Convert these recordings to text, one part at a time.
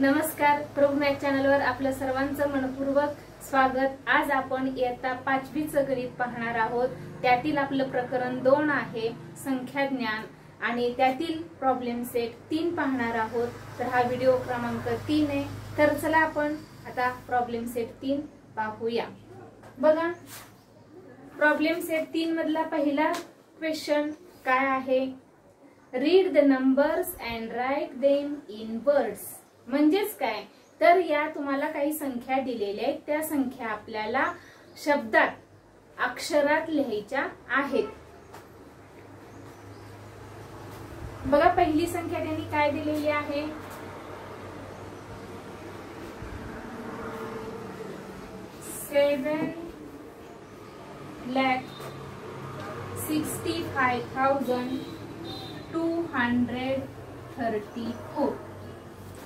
नमस्कार, प्रोग्राम चॅनलवर आपलं सर्वांचं मनपूर्वक स्वागत। आज आपण इयत्ता 5वीचं गणित पाहणार आहोत। त्यातील आपलं प्रकरण 2 आहे संख्या ज्ञान आणि त्यातील प्रॉब्लेम सेट 3 पाहणार आहोत। तर हा व्हिडिओ क्रमांक 3 आहे। तर चला आपण आता प्रॉब्लेम सेट 3 पाहूया। बघा, प्रॉब्लेम सेट 3 मधला पहिला क्वेश्चन काय आहे? Read the numbers and write them in words. म्हणजेच काय, तर या तुम्हाला काही संख्या दिलेल्या आहेत, त्या संख्या आपल्याला शब्दात अक्षरात लिहायच्या आहेत। बघा, पहिली संख्या त्यांनी काय दिलेली आहे? 7,65,234।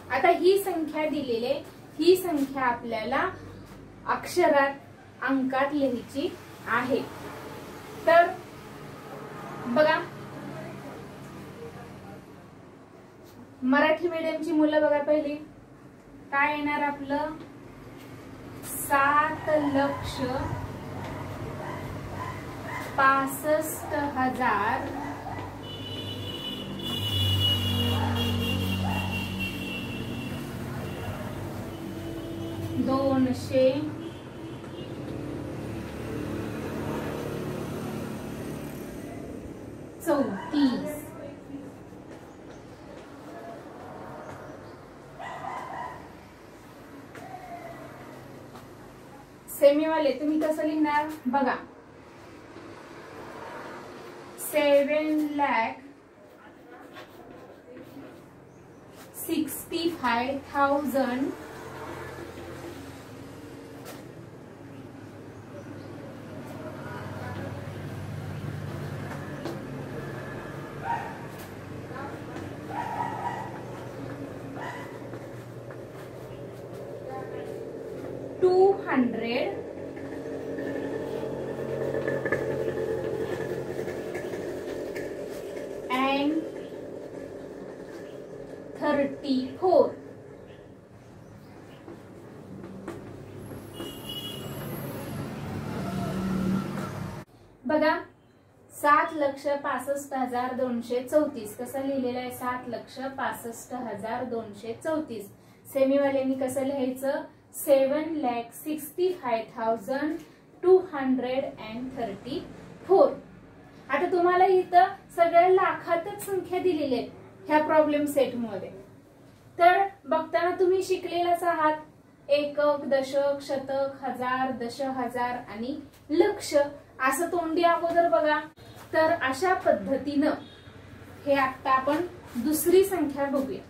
आता ही संख्या दिलेली, ही संख्या आपल्याला अक्षरात अंकात लिहायची आहे। तर बघा, मराठी मीडियमची मुलं बघा, पहिली काय येणार आपलं? 7,65,000 234। सेमीवाले तुम्ही कसं लिहिणार? बघा, 7,65,000 234। बघा, 7,65,234 कसं लिहिलेलं आहे? 7,65,234। सेमीवाल्यांनी कसं लिहायचं? 7,65,234। आता तुम्हाला इथं सगळ्या लाखातच संख्या दिलेली आहेत ह्या प्रॉब्लेम सेट मध्ये। तर बघताना तुम्ही शिकलेलाच आहात, एकक, दशक, शतक, हजार, दशहजार आणि लक्ष असं तोंडी अगोदर बघा। तर अशा पद्धतीनं हे आता आपण दुसरी संख्या बघूया।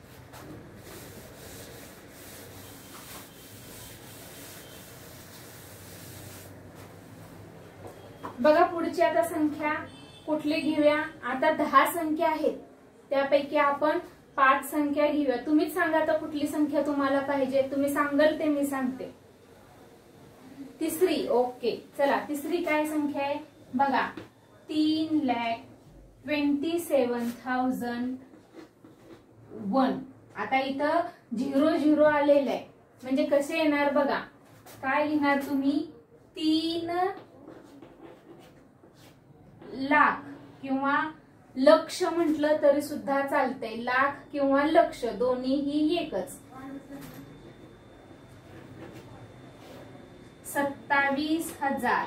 बघा, पुढची आता संख्या कुठली घेऊया? आता 10 संख्या आहेत, त्यापैकी आपण 5 संख्या घेऊया। तुम्हीच सांगा तर कुठली संख्या तुम्हाला पाहिजे? तुम्ही सांगाल ते मी सांगते। तिसरी, ओके, चला तिसरी काय संख्या आहे? बघा, 3,27,001। आता इथं 0 आलेलं आहे, म्हणजे कसे येणार? बघा, काय लिहिणार तुम्ही? 3 लाख किंवा लक्ष म्हटलं तरी सुद्धा चालतंय, लाख किंवा लक्ष दोन्हीही एकच। 27,000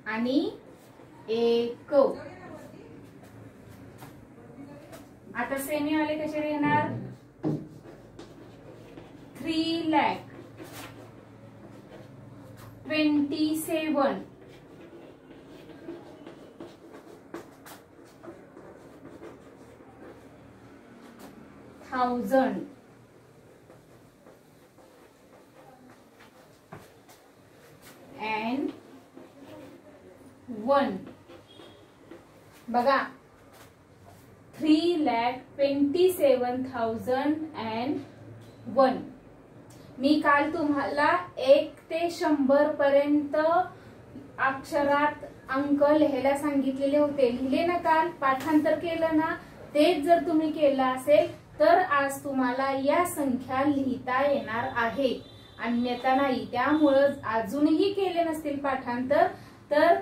आणि 1। आता सेमीवाले कसे लिहिणार? 3,27,000 and 1। बघा, 3,27,001। मी काल तुम्हाला 1 ते 100 पर्यंत अक्षरात अंक लिहायला सांगितलेले होते, लिहिले ना काल, पाठांतर केलं ना, तेच जर तुम्ही केलं असेल तर आज तुम्हाला या संख्या लिहिता येणार आहे, अन्यथा नाही. त्यामुळं अजूनही केले नसतील पाठांतर तर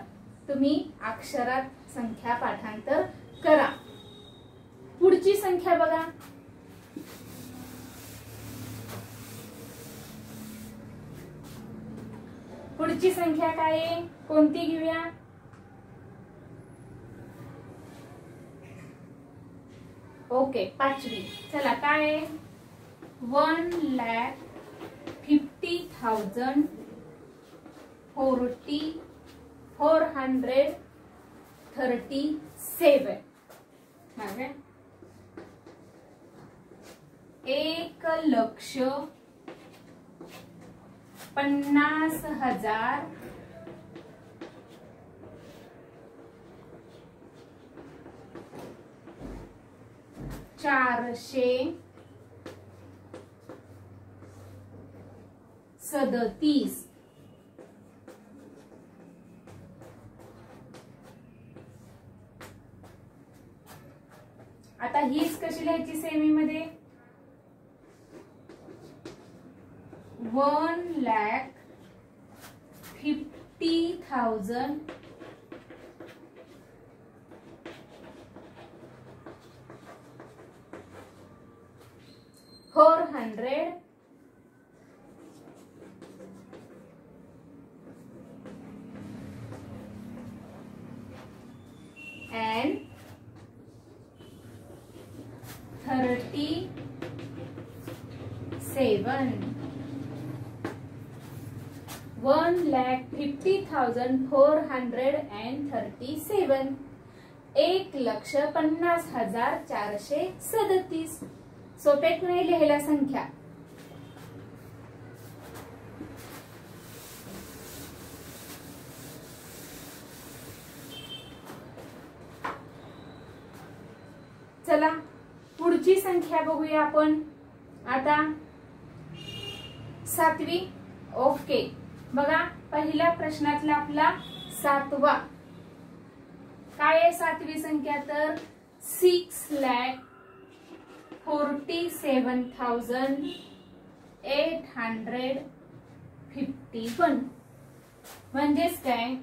तुम्ही अक्षरात संख्या पाठांतर करा. पुढची संख्या बघा. पुढची संख्या काय आहे, कोणती घेऊया? ओके, 5वी. चला काय आहे? 1,50,000 437. 1,50,000 437. आता हीच कशी लिहायची सेमी मध्ये? 1,50,000 400 and 37. 1,50,437. 1,50,437. सोप्यात नाही लिहायला संख्या. चला पुढची संख्या बघूया आपण आता. 7वी. ओके, बघा पहिल्या प्रश्नातला आपला 7वा काय आहे? 7वी संख्या तर 6,47,851. म्हणजेच काय?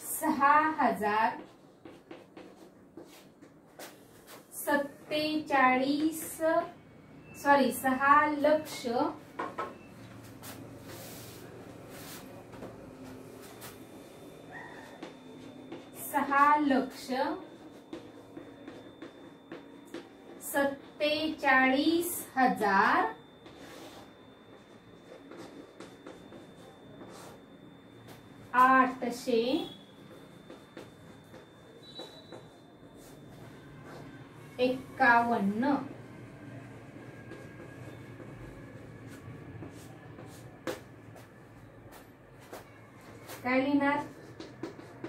6,47,851. काय लिहिणार?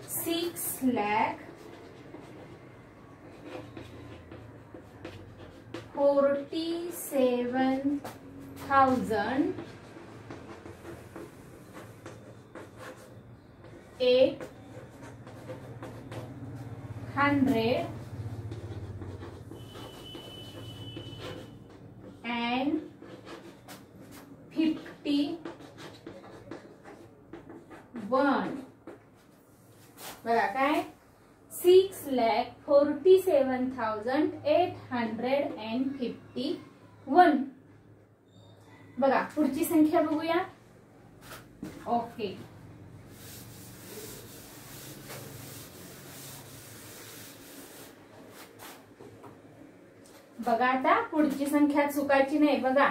6,47,851. बघा काय? 6,47,851. बघा पुढची संख्या बघूया. ओके, बघा आता पुढची संख्या चुकायची नाही. बघा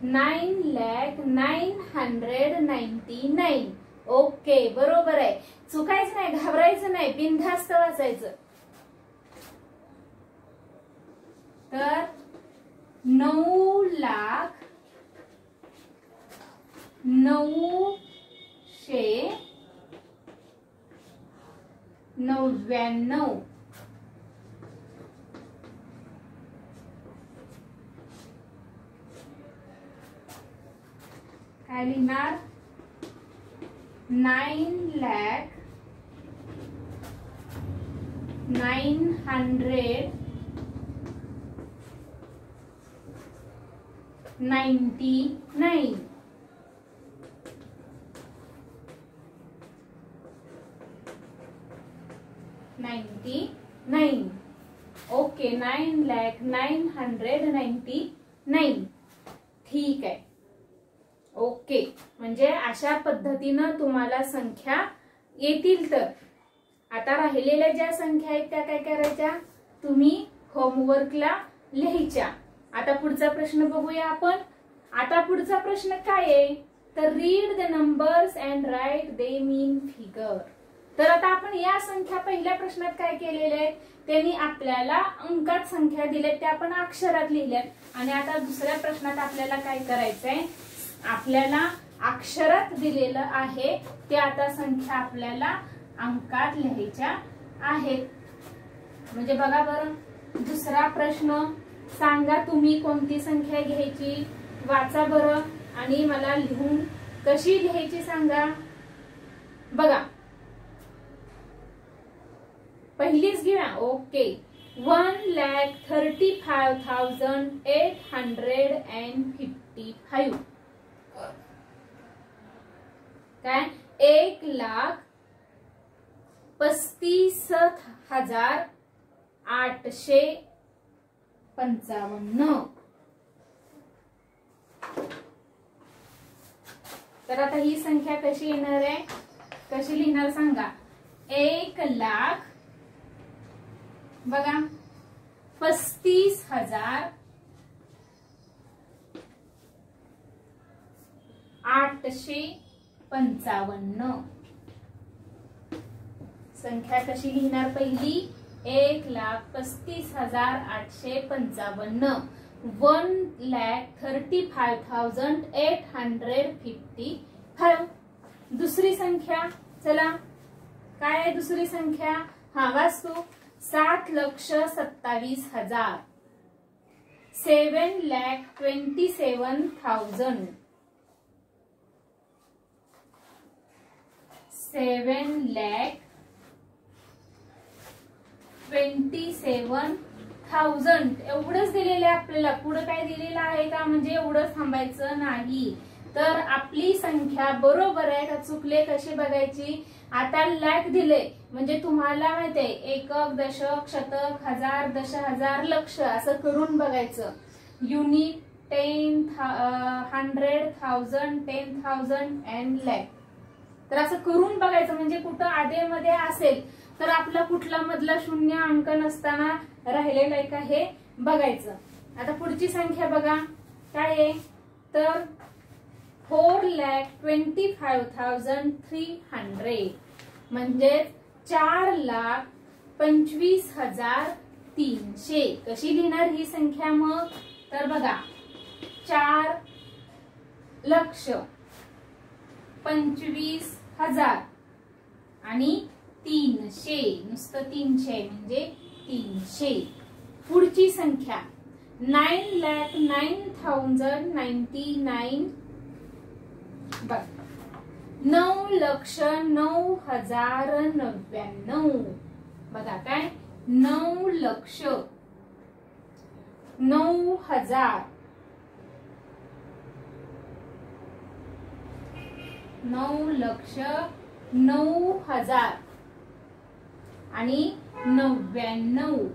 9,999. ओके, बरोबर आहे. चुकायचं नाही, घाबरायचं नाही, बिनधास्त वाचायचं. तर 9,999. काय लिहिणार 9,990,000 99. ओके 9,999,000. ठीक आहे. ओके, म्हणजे अशा पद्धतीनं तुम्हाला संख्या येतील. तर आता राहिलेल्या ज्या संख्या आहेत त्या काय करायच्या, तुम्ही होमवर्कला लिहायच्या. आता पुढचा प्रश्न बघूया आपण. आता पुढचा प्रश्न काय आहे, तर read the numbers and write them in figure. तर आता आपण या संख्या पहिल्या प्रश्नात काय केलेले आहे, त्यांनी आपल्याला अंकात संख्या दिल्या त्या आपण अक्षरात लिहिल्यात. आणि आता दुसऱ्या प्रश्नात आपल्याला काय करायचंय, आपल्याला अक्षरात दिलेलं आहे ते आता संख्या आपल्याला अंकात लिहायच्या आहेत. म्हणजे बघा बरं, दुसरा प्रश्न सांगा तुम्ही कोणती संख्या घ्यायची, वाचा बरं आणि मला लिहून कशी लिहायची सांगा. बघा पहिलीच घ्या. ओके 1,35,855. काय 1,35,855. तर आता ही संख्या कशी येणार आहे, कशी लिहिणार सांगा. 1,00,000 बघा 35,855. संख्या कशी लिहिणार, पहिली 1,35,855. 1,35,855. दुसरी संख्या, चला काय आहे दुसरी संख्या, हा वाचतो 7,27,000. 7,27,000. 7,27,000 एवढंच दिलेलं आहे आपल्याला. पुढे काय दिलेलं आहे का, म्हणजे एवढंच थांबायचं नाही. तर आपली संख्या बरोबर आहे का चुकले कशी बघायची. आता लाख दिले म्हणजे तुम्हाला माहितीये एकक, दशक, शतक, हजार, दशहजार, लक्ष असं करून बघायचं. Unit, 10, 100, 1000, 10,000 and lakh. तर असं करून बघायचं, म्हणजे कुठं आधेमध्ये असेल तर आपला कुठला मधला शून्य अंक नसताना राहिलेला आहे का हे बघायचं. आता पुढची संख्या बघा काय आहे, तर 4,25,300 म्हणजे 4,25,300. कशी लिहिणार ही संख्या मग, तर बघा 4,25,000 आणि 300, नुसतं 300 म्हणजे 300. पुढची संख्या 9,09,099. बघ 9,09,099. बघा काय 9,09,000. 9,09,000 आणि 99.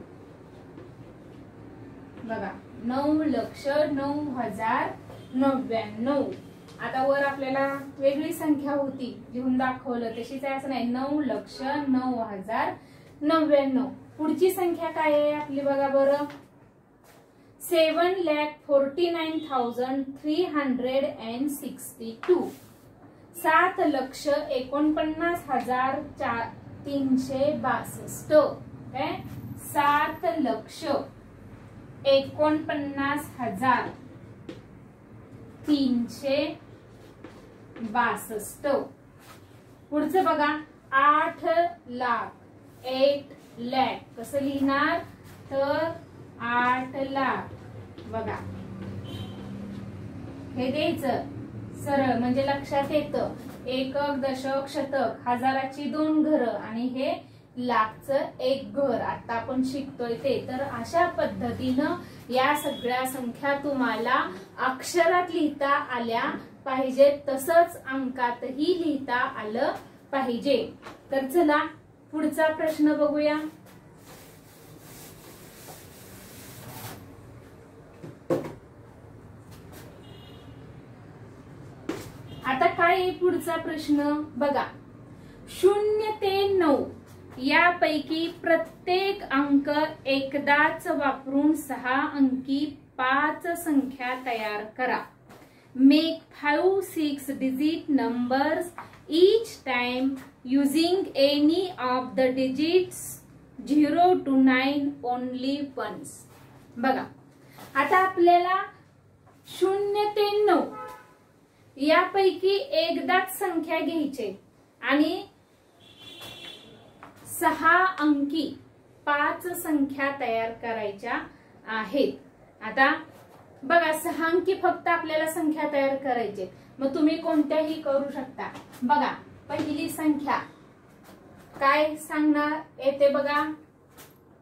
बघा 9,09,099. आता वर आपल्याला वेगळी संख्या होती लिहून दाखवलं तशीच आहे असं नाही, 9,09,099. पुढची संख्या काय आहे आपली बघा बरं, 7,49,362. 7,49,362. काय 7,49,362. पुढचं बघा 8,00,000. 8,00,000 कसं लिहिणार, तर 8,00,000. बघा हे द्यायचं सरळ म्हणजे लक्षात येतं. एकक, दशक, शतक, हजाराची 2 घरं आणि हे लाखचं 1 घर. आता आपण शिकतोय ते. तर अशा पद्धतीनं या सगळ्या संख्या तुम्हाला अक्षरात लिहिता आल्या पाहिजेत, तसंच अंकातही लिहिता आलं पाहिजे. तर चला पुढचा प्रश्न बघूया. आता काय आहे पुढचा प्रश्न बघा. 0 ते 9 यापैकी प्रत्येक अंक एकदाच वापरून 6 अंकी 5 संख्या तयार करा. Make 5 6 digit numbers each time using any of the digits 0 to 9 only once. बघा आता आपल्याला 0 ते 9 यापैकी एकदाच संख्या घ्यायचे आणि 6 अंकी 5 संख्या तयार करायच्या आहेत. आता बघा 6 अंकी फक्त आपल्याला संख्या तयार करायची, मग तुम्ही कोणत्याही करू शकता. बघा पहिली संख्या काय सांगणार येते बघा.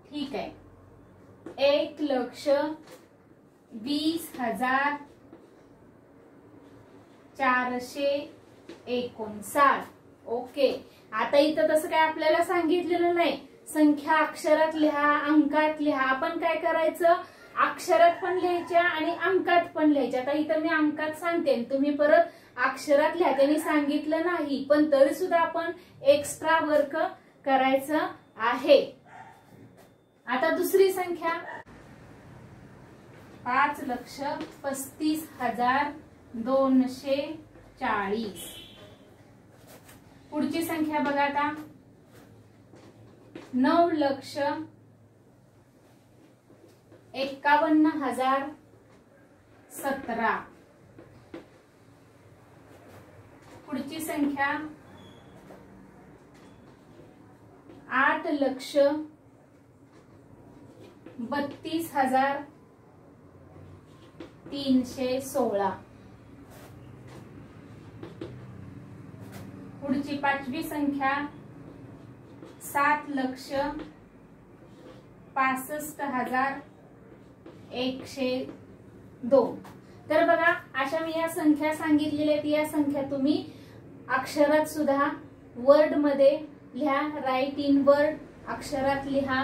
ठीक आहे, 1,20,459. ओके. आता इथं तसं काय आपल्याला सांगितलेलं नाही. संख्या अक्षरात लिहा, अंकात लिहा. आपण काय करायचं, अक्षरात पण लिहायच्या आणि अंकात पण लिहायच्या. आता इथं मी अंकात सांगते, तुम्ही परत अक्षरात लिहा. त्यांनी सांगितलं नाही, पण तरी सुद्धा आपण एक्स्ट्रा वर्क करायचं आहे. आता दुसरी संख्या 5,35,240. पुढची संख्या बघा आता 9,51,017. पुढची संख्या 8,32,316. पुढची पाचवी संख्या 7,65,102. तर बघा अशा मी या संख्या सांगितलेल्या आहेत. या संख्या तुम्ही अक्षरात सुद्धा वर्ड मध्ये लिहा, राईट इन वर्ड अक्षरात लिहा.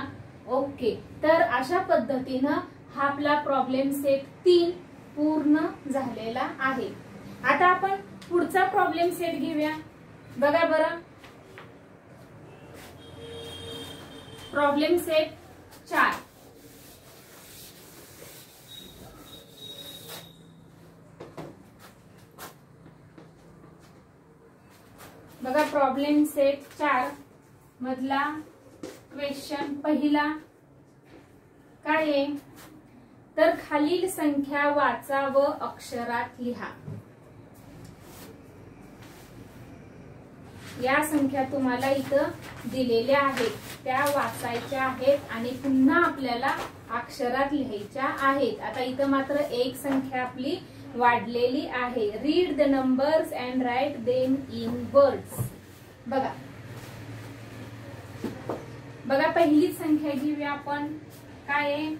ओके. तर अशा पद्धतीनं हा आपला प्रॉब्लेम सेट 3 पूर्ण झालेला आहे. आता आपण पुढचा प्रॉब्लेम सेट घेऊया. बघा बरं, प्रॉब्लेम सेट 4. बघा प्रॉब्लेम सेट 4 मधला क्वेश्चन पहिला काय आहे, तर खालील संख्या वाचा व अक्षरात लिहा. या संख्या तुम्हाला इथं दिलेल्या आहेत, त्या वाचायच्या आहेत आणि पुन्हा आपल्याला अक्षरात लिहायच्या आहेत. आता इथं मात्र एक संख्या आपली वाढलेली आहे. Read the numbers and write them in words. बघा बघा पहिली संख्या घेऊया आपण. काय आहे,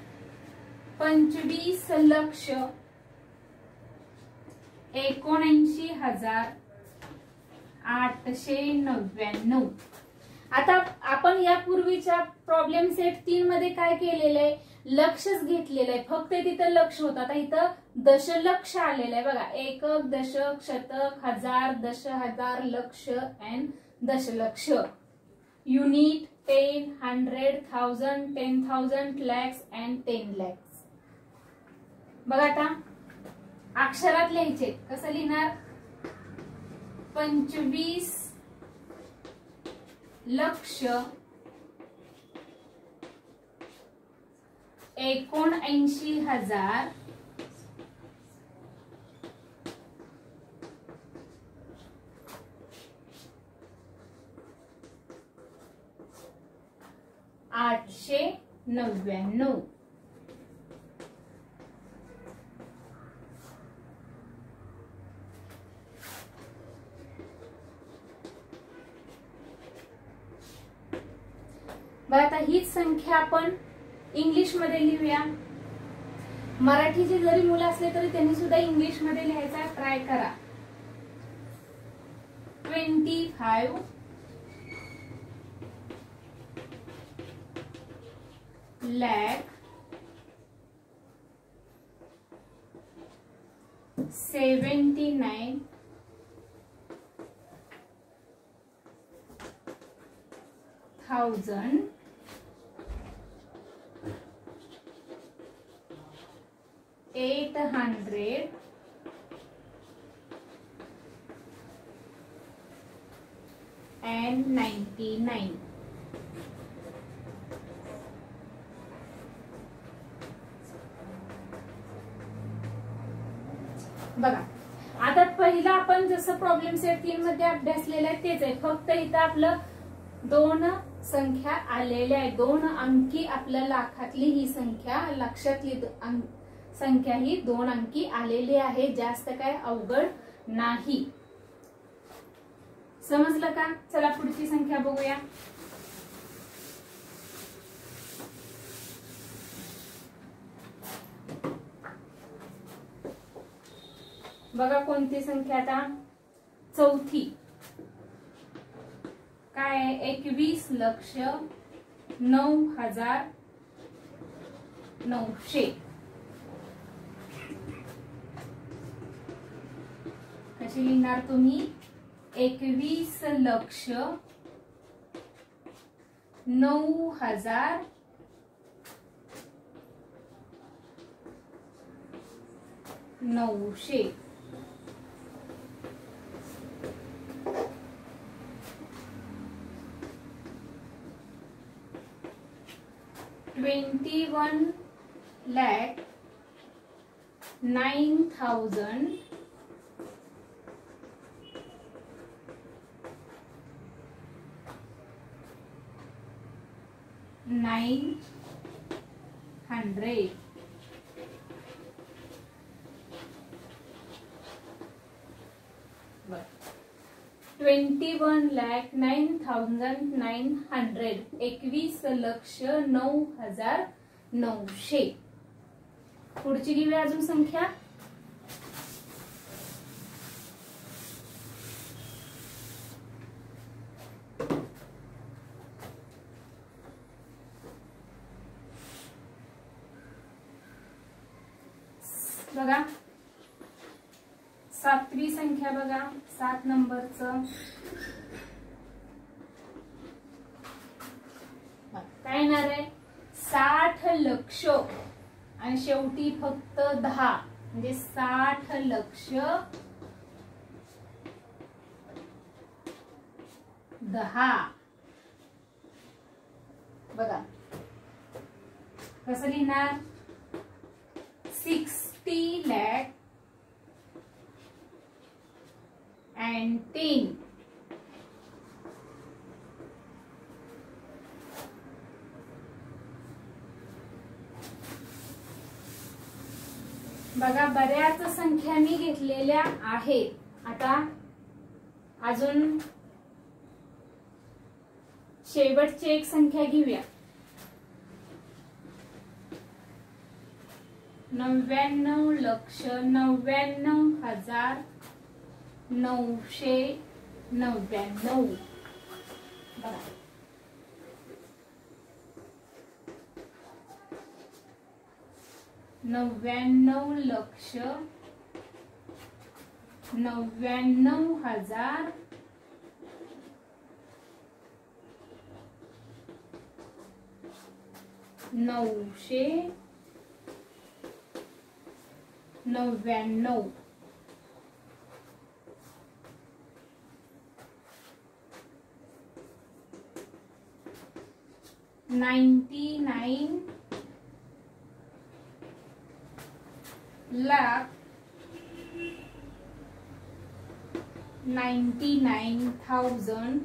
25,79,899. आता आपण यापूर्वीच्या प्रॉब्लेम सेट 3 मध्ये काय केलेलं आहे, लक्षच घेतलेलं आहे. फक्त तिथं लक्ष होतं. आता इथं दशलक्ष आलेलं आहे. बघा एकक, दशक, शतक, हजार, दशहजार, लक्ष अँड दशलक्ष. Unit, 10, 100, 1000, 10,000, lakhs and 10 lakhs. बघा आता अक्षरात लिहायचे. कसं लिहिणार, 25,79,000 899. बरं, आता हीच संख्या आपण इंग्लिश मध्ये लिहूया. मराठीचे जरी मुलं असले तरी त्यांनी सुद्धा इंग्लिश मध्ये लिहायचा ट्राय करा. 25 lakh 79,899. बघा, आता पहिला आपण जसं प्रॉब्लेम सेट 3 मध्ये अभ्यासलेलं आहे तेच आहे, फक्त इथं आपलं 2 संख्या आलेल्या आहे. 2 अंकी आपल्या लाखातली ही संख्या, लक्षातली संख्या ही 2 अंकी आलेली आहे. जास्त काय अवघड नाही. समजलं का? चला पुढची संख्या बघूया. बघा कोणती संख्या आता? चौथी. काय आहे? 21,09,900. कशी लिहिणार तुम्ही? 21,09,900. 21,09,900. 21,09,900. 21,09,900. पुढची घेऊया अजून संख्या. बघा 7वी संख्या बघा, 7 नंबरचं काय येणार आहे? 60 लक्ष आणि शेवटी फक्त 10, म्हणजे 60 लक्ष 10. बघा कसं लिहिणार? 60 lakh and 10. बघा बऱ्याच संख्या मी घेतलेल्या आहेत. आता अजून शेवटची एक संख्या घेऊया. 99,99,999. बघा 99,99,999. 99 lakh 99,000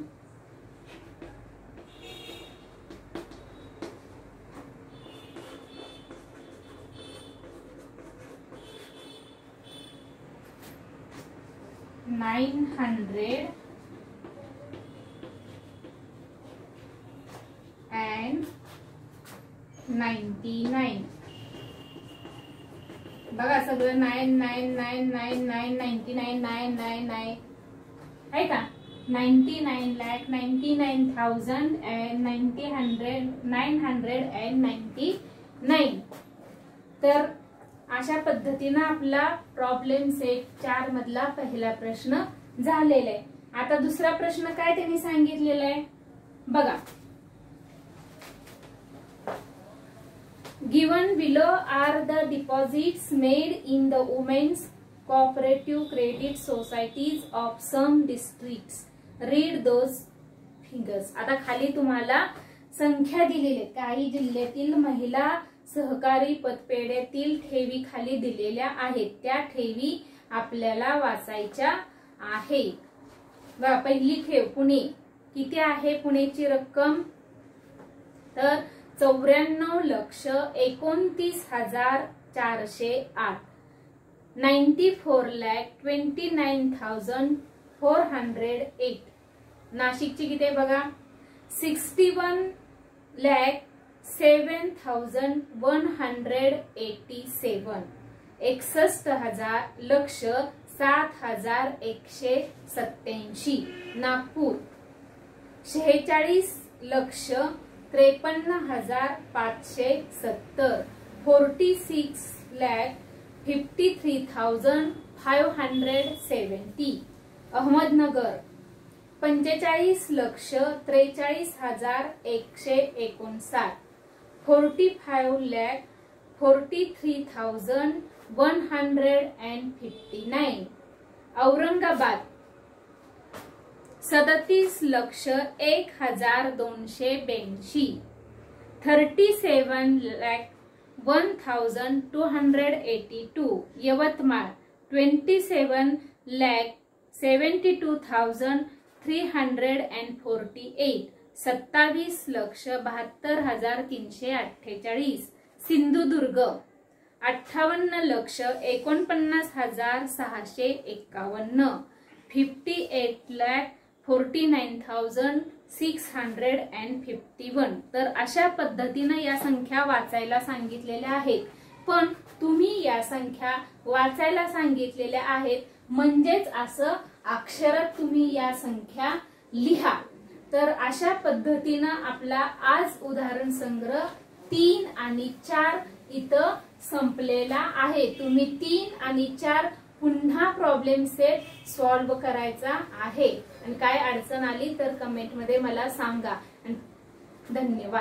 900 and and 99. बघा सगळं 999999999 आहे का. 99,99,999. तर अशा पद्धतीनं आपला प्रॉब्लेम सेट 4 मधला पहिला प्रश्न झालेला आहे. आता दुसरा प्रश्न काय त्यांनी सांगितलेला आहे बघा. Given below are the deposits made in the women's cooperative credit societies of some districts. Read those figures. आता खाली तुम्हाला संख्या दिलेली आहे. काही जिल्ह्यातील महिला सहकारी पतपेढ्यातील ठेवी खाली दिलेल्या आहेत. त्या ठेवी आपल्याला वाचायच्या आहेत. बघा पहिली ठेव पुणे. किती आहे पुणेची रक्कम तर 94,29,408. 94,29,408. नाशिकची किती आहे बघा. 61,07,187. 61,07,187. नागपूर 46,53,570. 46,53,570. अहमदनगर 45,43,159. 45,43,159. औरंगाबाद 37,01,282. 37,01,282. यवतमाळ 27,72,348. 27,72,348. सिंधुदुर्ग 58,49,651. 58,49,651. तर अशा पद्धतीने या संख्या वाचायला सांगितलेल्या आहेत. पण तुम्ही या संख्या वाचायला सांगितलेल्या आहेत म्हणजेच असं अक्षरात तुम्ही या संख्या लिहा. तर अशा पद्धतीनं आपला आज उदाहरण संग्रह 3 आणि 4 इथं संपलेला आहे. तुम्ही 3 आणि 4 पुन्हा प्रॉब्लेम सेट सॉल्व्ह करायचा आहे. आणि काय अडचण आली तर कमेंट मध्ये मला सांगा. धन्यवाद.